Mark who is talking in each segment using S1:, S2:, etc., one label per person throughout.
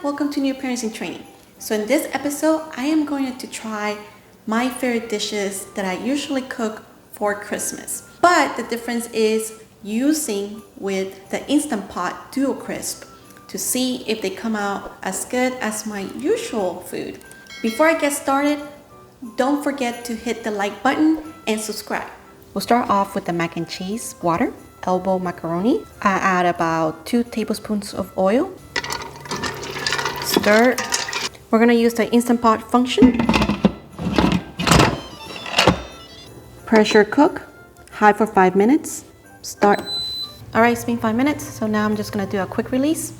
S1: welcome to New Parents in Training. So in this episode, I am going to try my favorite dishes that I usually cook for Christmas. But the difference is using with the Instant Pot Duo Crisp to see if they come out as good as my usual food. Before I get started, don't forget to hit the like button and subscribe. We'll start off with the mac and cheese water, elbow macaroni. I add about 2 tablespoons of oil. Stir. We're gonna use the Instant Pot function. Pressure cook, high for 5 minutes. Start. All right, it's been 5 minutes, so now I'm just gonna do a quick release.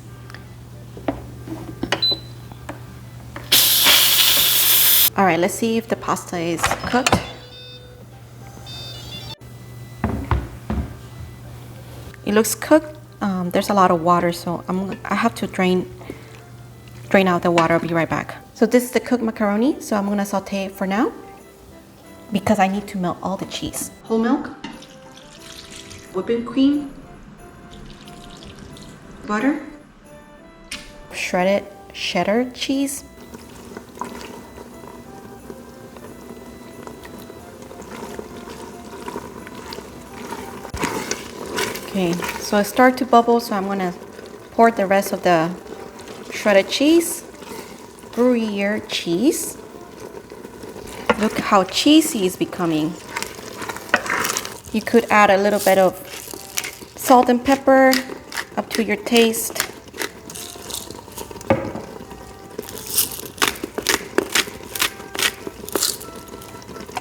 S1: All right, let's see if the pasta is cooked. It looks cooked. There's a lot of water, so I have to drain out the water. I'll be right back. So this is the cooked macaroni, so I'm gonna saute it for now because I need to melt all the cheese. Whole milk, whipping cream, butter, shredded cheddar cheese, okay, so it started to bubble, so I'm gonna pour the rest of the shredded cheese, Gruyère cheese. Look how cheesy it's becoming. You could add a little bit of salt and pepper up to your taste.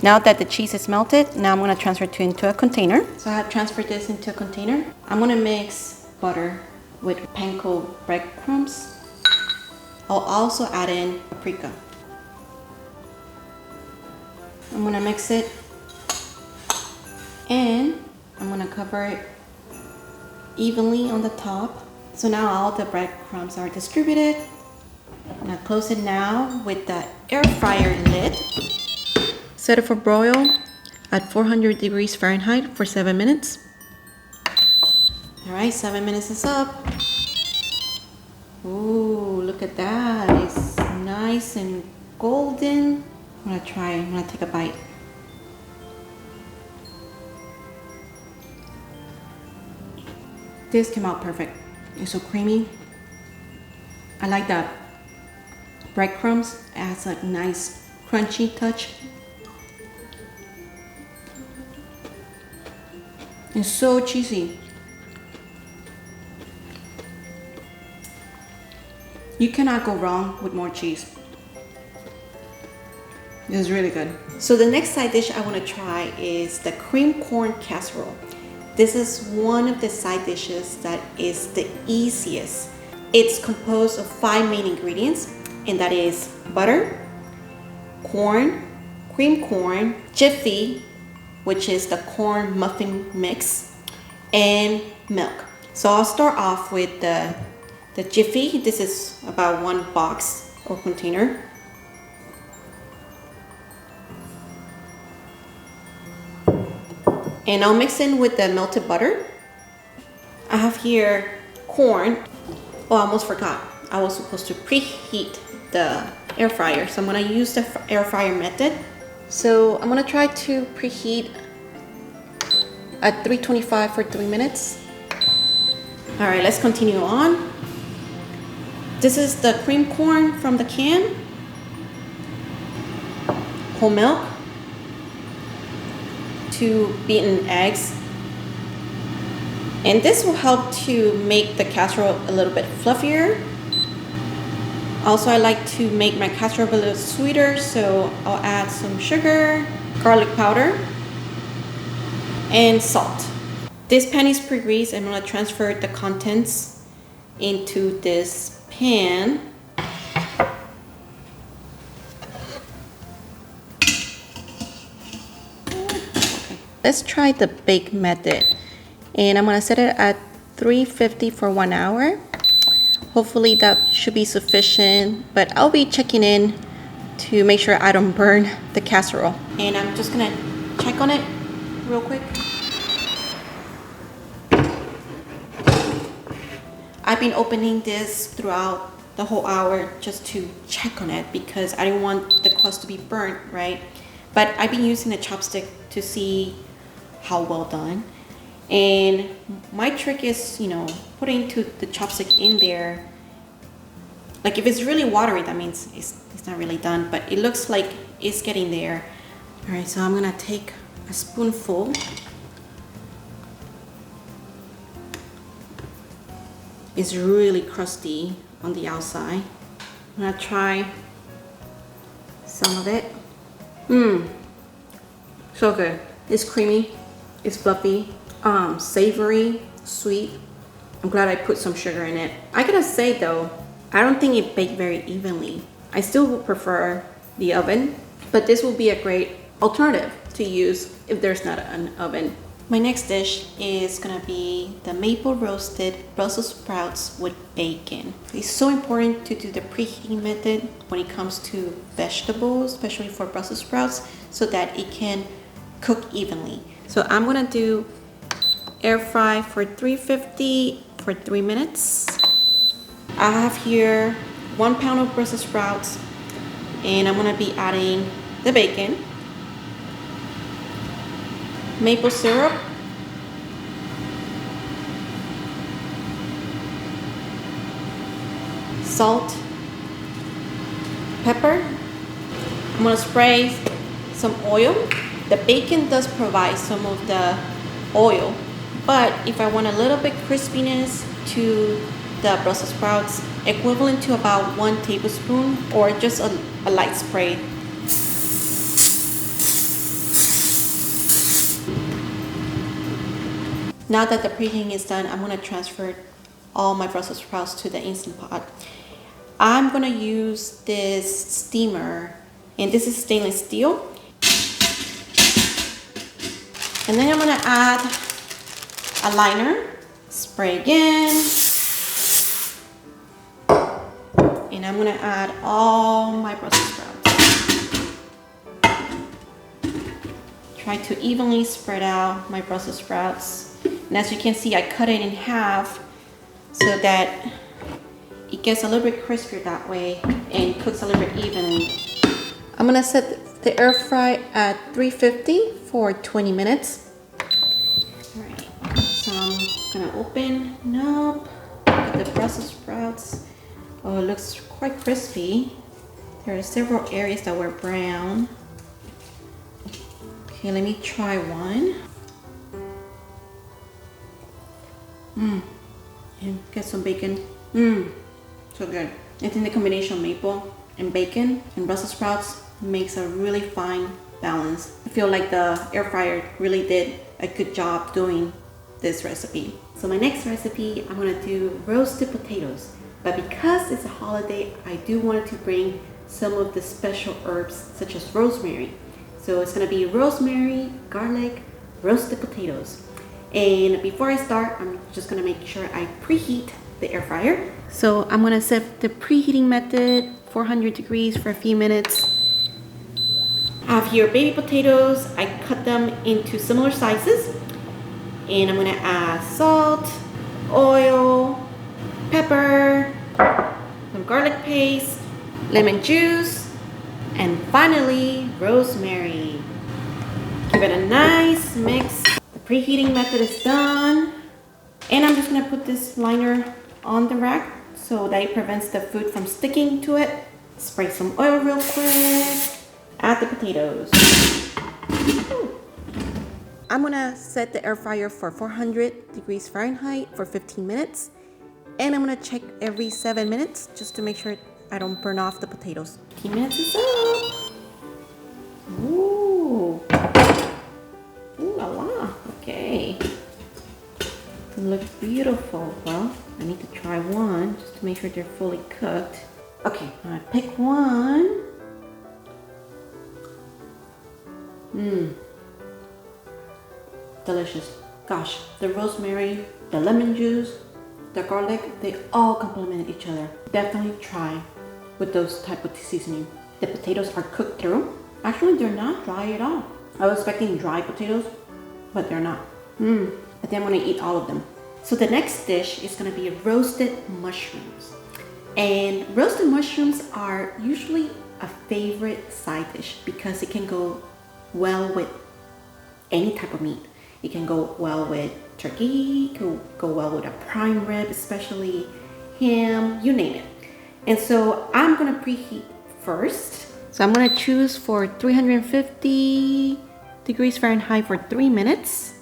S1: Now that the cheese is melted, now I'm going to transfer it into a container. So I have transferred this into a container. I'm going to mix butter with panko breadcrumbs. I'll also add in paprika. I'm going to mix it and I'm going to cover it evenly on the top. So now all the breadcrumbs are distributed. I'm going to close it now with the air fryer lid. Set it for broil at 400 degrees Fahrenheit for 7 minutes. All right, 7 minutes is up. Ooh, look at that. It's nice and golden. I'm gonna take a bite. This came out perfect. It's so creamy. I like that breadcrumbs. It adds a nice crunchy touch. It's so cheesy. You cannot go wrong with more cheese. This is really good. So the next side dish I want to try is the cream corn casserole. This is one of the side dishes that is the easiest. It's composed of 5 main ingredients, and that is butter, corn, cream corn, Jiffy, which is the corn muffin mix, and milk. So I'll start off with the Jiffy. This is about 1 box or container. And I'll mix in with the melted butter. I have here corn. Oh, I almost forgot. I was supposed to preheat the air fryer. So I'm gonna use the air fryer method. So I'm gonna try to preheat at 325 for 3 minutes. All right, let's continue on. This is the cream corn from the can. Whole milk. 2 beaten eggs. And this will help to make the casserole a little bit fluffier. Also, I like to make my casserole a little sweeter, so I'll add some sugar, garlic powder, and salt. This pan is pre-greased. I'm gonna transfer the contents into this pan. Let's try the bake method. And I'm gonna set it at 350 for 1 hour. Hopefully that should be sufficient, but I'll be checking in to make sure I don't burn the casserole. And I'm just gonna check on it real quick. I've been opening this throughout the whole hour just to check on it because I didn't want the crust to be burnt, right? But I've been using a chopstick to see how well done. And my trick is, putting the chopstick in there. Like if it's really watery, that means it's not really done, but it looks like it's getting there. All right, so I'm gonna take a spoonful. It's really crusty on the outside. I'm gonna try some of it. So good. It's creamy, it's fluffy, savory, sweet. I'm glad I put some sugar in it. I gotta say though, I don't think it baked very evenly. I still would prefer the oven, but this will be a great alternative to use if there's not an oven. My next dish is gonna be the maple roasted Brussels sprouts with bacon. It's so important to do the preheating method when it comes to vegetables, especially for Brussels sprouts, so that it can cook evenly. So I'm gonna do air fry for 350 for 3 minutes. I have here 1 pound of Brussels sprouts, and I'm gonna be adding the bacon, maple syrup, salt, pepper. I'm gonna spray some oil. The bacon does provide some of the oil, but if I want a little bit crispiness to the Brussels sprouts, equivalent to about 1 tablespoon or just a light spray. Now that the preheating is done, I'm gonna transfer all my Brussels sprouts to the Instant Pot. I'm gonna use this steamer, and this is stainless steel. And then I'm gonna add a liner, spray again, and I'm gonna add all my Brussels sprouts. Try to evenly spread out my Brussels sprouts. And as you can see, I cut it in half so that it gets a little bit crispier that way and cooks a little bit evenly. I'm gonna set the air fry at 350 for 20 minutes. All right, so I'm gonna open up, look at the Brussels sprouts. Oh, it looks quite crispy. There are several areas that were brown. Okay, let me try one. And get some bacon. So good. I think the combination of maple and bacon and Brussels sprouts makes a really fine balance. I feel like the air fryer really did a good job doing this recipe. So my next recipe, I'm gonna do roasted potatoes. But because it's a holiday, I do want to bring some of the special herbs such as rosemary. So it's gonna be rosemary, garlic, roasted potatoes. And before I start, I'm just gonna make sure I preheat the air fryer. So I'm gonna set the preheating method 400 degrees for a few minutes. I have here baby potatoes. I cut them into similar sizes. And I'm gonna add salt, oil, pepper, some garlic paste, lemon juice, and finally rosemary. Give it a nice mix. The preheating method is done. And I'm just gonna put this liner on the rack so that it prevents the food from sticking to it. Spray some oil real quick. Add the potatoes. I'm gonna set the air fryer for 400 degrees Fahrenheit for 15 minutes. And I'm gonna check every 7 minutes just to make sure I don't burn off the potatoes. 15 minutes is up. Ooh. Ooh la la. Okay. It looks beautiful. Well, I need to try one just to make sure they're fully cooked. Okay, I'm gonna pick one. Delicious. Gosh, the rosemary, the lemon juice, the garlic, they all complement each other. Definitely try with those type of seasoning. The potatoes are cooked through. Actually, they're not dry at all. I was expecting dry potatoes, but they're not. I think I'm gonna eat all of them. So the next dish is gonna be roasted mushrooms. And roasted mushrooms are usually a favorite side dish because it can go well with any type of meat. It can go well with turkey, it can go well with a prime rib, especially ham, you name it. And so I'm gonna preheat first. So I'm gonna choose for 350 degrees Fahrenheit for 3 minutes.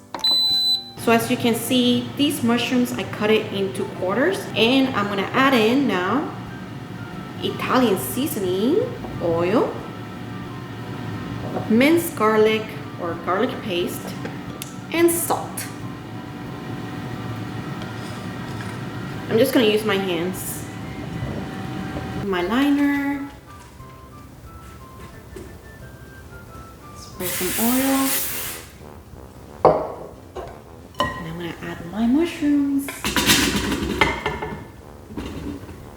S1: So as you can see, these mushrooms, I cut it into quarters, and I'm gonna add in now Italian seasoning, oil, minced garlic or garlic paste, and salt. I'm just gonna use my hands. My liner, spray some oil. Add my mushrooms.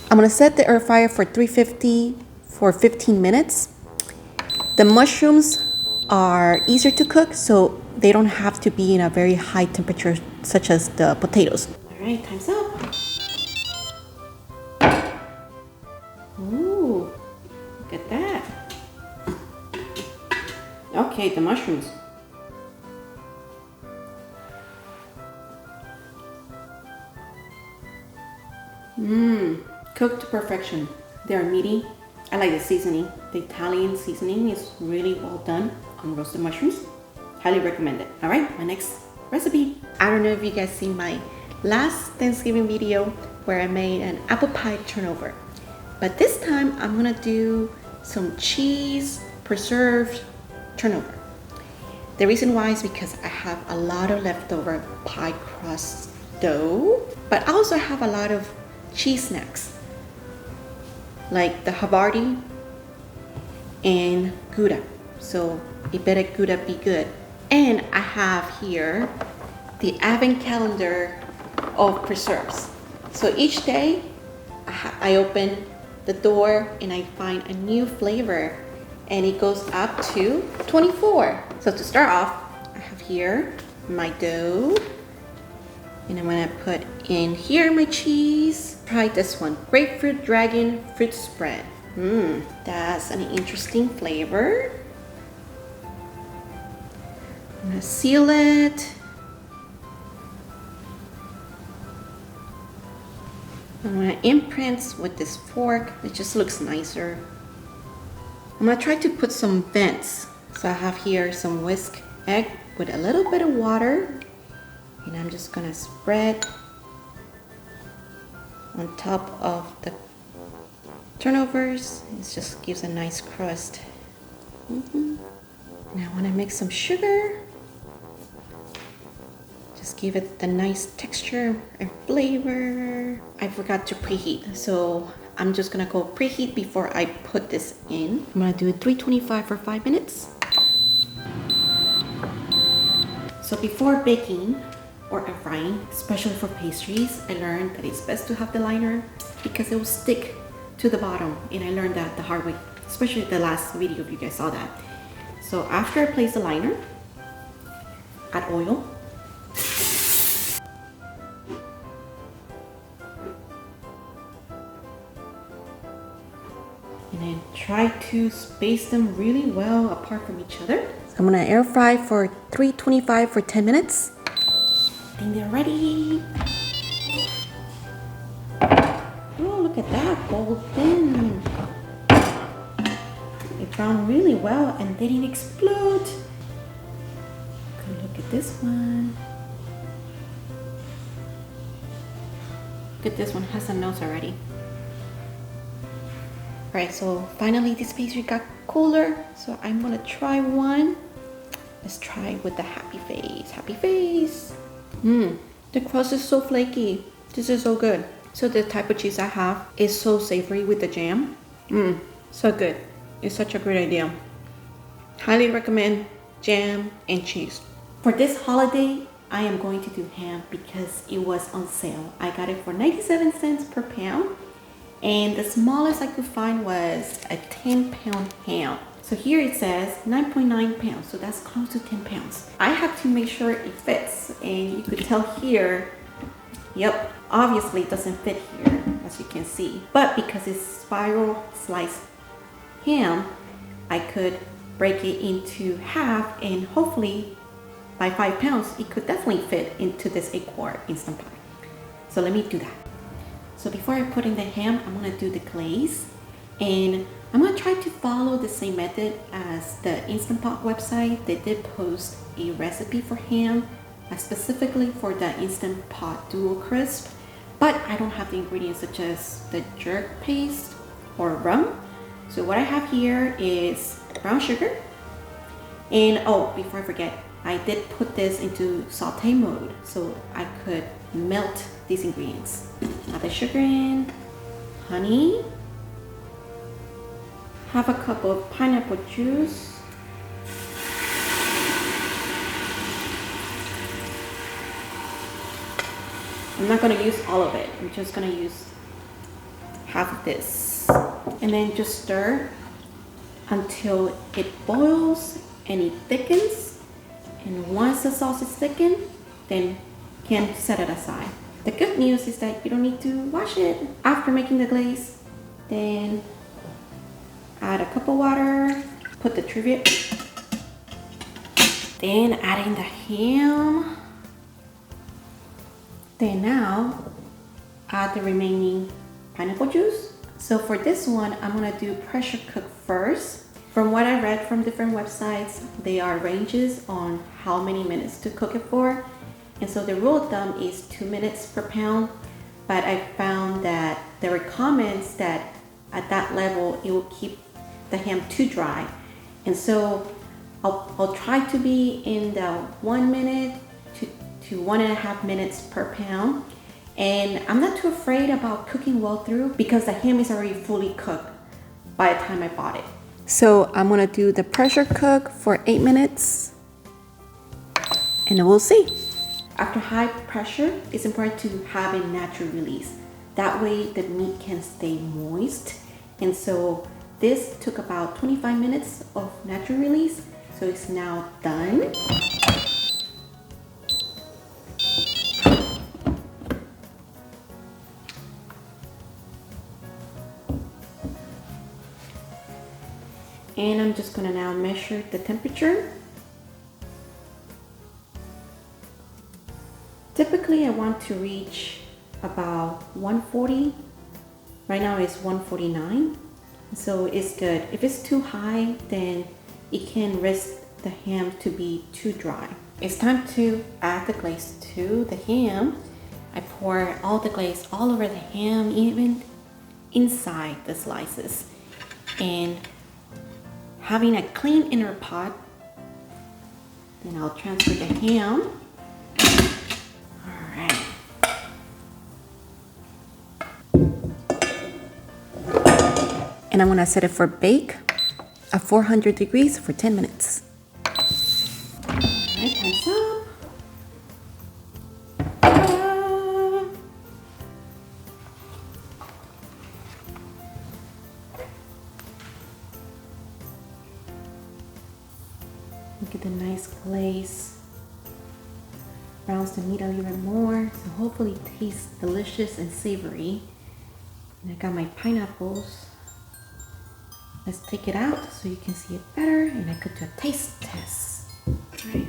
S1: I'm gonna set the air fryer for 350 for 15 minutes. The mushrooms are easier to cook, so they don't have to be in a very high temperature such as the potatoes. All right, time's up. Ooh, look at that. Okay, the mushrooms. Cooked to perfection. They're meaty. I like the seasoning. The Italian seasoning is really well done on roasted mushrooms. Highly recommend it. All right, my next recipe. I don't know if you guys seen my last Thanksgiving video where I made an apple pie turnover. But this time I'm gonna do some cheese preserved turnover. The reason why is because I have a lot of leftover pie crust dough, but I also have a lot of cheese snacks like the Havarti and Gouda. So it better Gouda be good. And I have here the advent calendar of preserves. So each day I open the door and I find a new flavor, and it goes up to 24. So to start off, I have here my dough, and I'm gonna put in here my cheese. Try this one, grapefruit dragon fruit spread. That's an interesting flavor. I'm gonna seal it. I'm gonna imprint with this fork. It just looks nicer. I'm gonna try to put some vents. So I have here some whisk egg with a little bit of water. And I'm just gonna spread on top of the turnovers. It just gives a nice crust. And I wanna mix some sugar. Just give it the nice texture and flavor. I forgot to preheat, so I'm just gonna go preheat before I put this in. I'm gonna do 325 for 5 minutes. So before baking, or air frying, especially for pastries, I learned that it's best to have the liner because it will stick to the bottom, and I learned that the hard way, especially the last video if you guys saw that. So after I place the liner, add oil. And then try to space them really well apart from each other. So I'm gonna air fry for 325 for 10 minutes. And they're ready. Oh, look at that, golden. It browned really well and they didn't explode. Look at this one. Look at this one, has a nose already. Alright, so finally this pastry got cooler. So I'm gonna try one. Let's try with the happy face. Happy face. The crust is so flaky. This is so good. So the type of cheese I have is so savory with the jam. So good. It's such a great idea. Highly recommend jam and cheese. For this holiday, I am going to do ham because it was on sale. I got it for 97 cents per pound. And the smallest I could find was a 10-pound ham. So here it says 9.9 pounds, so that's close to 10 pounds. I have to make sure it fits, and you could tell here, yep, obviously it doesn't fit here. as you can see. But because it's spiral sliced ham, I could break it into half, and hopefully by 5 pounds, it could definitely fit into this 8-quart Instant Pot. So let me do that. So before I put in the ham, I'm gonna do the glaze, and I'm gonna try to follow the same method as the Instant Pot website. They did post a recipe for ham, specifically for the Instant Pot Dual Crisp, but I don't have the ingredients such as the jerk paste or rum. So what I have here is brown sugar, and oh, before I forget, I did put this into saute mode so I could melt these ingredients. Add the sugar in, honey, half a cup of pineapple juice, I'm not going to use all of it, I'm just going to use half of this, and then just stir until it boils and it thickens. And once the sauce is thickened, then you can set it aside. The good news is that you don't need to wash it after making the glaze. Then add a cup of water, put the trivet, then add in the ham. Then now add the remaining pineapple juice. So for this one, I'm gonna do pressure cook first. From what I read from different websites, there are ranges on how many minutes to cook it for. And so the rule of thumb is 2 minutes per pound. But I found that there were comments that at that level, it will keep the ham too dry. And so I'll try to be in the 1 minute to 1.5 minutes per pound. And I'm not too afraid about cooking well through because the ham is already fully cooked by the time I bought it. So I'm gonna do the pressure cook for 8 minutes and we'll see. After high pressure, it's important to have a natural release. That way the meat can stay moist. And so this took about 25 minutes of natural release. So it's now done. And I'm just gonna now measure the temperature. Typically I want to reach about 140. Right now it's 149. So it's good. If it's too high, then it can risk the ham to be too dry. It's time to add the glaze to the ham. I pour all the glaze all over the ham, even inside the slices. And having a clean inner pot, then I'll transfer the ham. All right. And I'm gonna set it for bake at 400 degrees for 10 minutes. All right, time's up. Look at the nice glaze. Browns the meat a little bit more, so hopefully it tastes delicious and savory. And I got my pineapples. Let's take it out so you can see it better, and I could do a taste test. All right,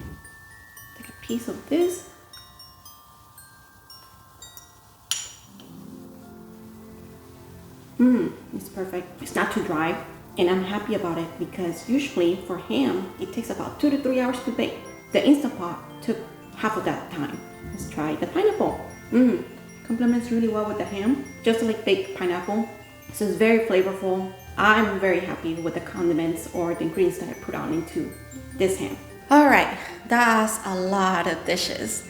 S1: take a piece of this. It's perfect. It's not too dry. And I'm happy about it because usually for ham, it takes about 2 to 3 hours to bake. The Instant Pot took half of that time. Let's try the pineapple. Complements really well with the ham, just like baked pineapple. So it's very flavorful. I'm very happy with the condiments or the ingredients that I put on into this ham. All right, that's a lot of dishes.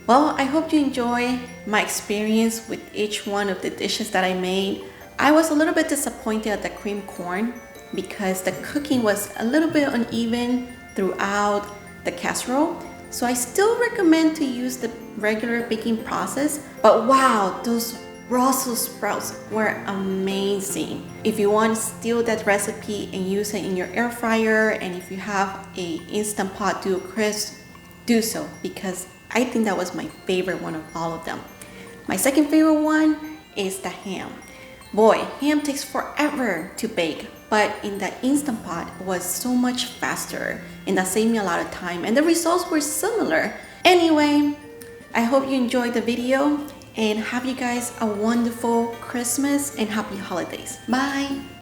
S1: Well, I hope you enjoy my experience with each one of the dishes that I made. I was a little bit disappointed at the cream corn because the cooking was a little bit uneven throughout the casserole. So I still recommend to use the regular baking process. But wow, those Brussels sprouts were amazing. If you want to steal that recipe and use it in your air fryer, and if you have a Instant Pot Dual Crisp, do so because I think that was my favorite one of all of them. My second favorite one is the ham. Boy, ham takes forever to bake, but in the Instant Pot was so much faster and that saved me a lot of time and the results were similar. Anyway, I hope you enjoyed the video and have you guys a wonderful Christmas and happy holidays. Bye!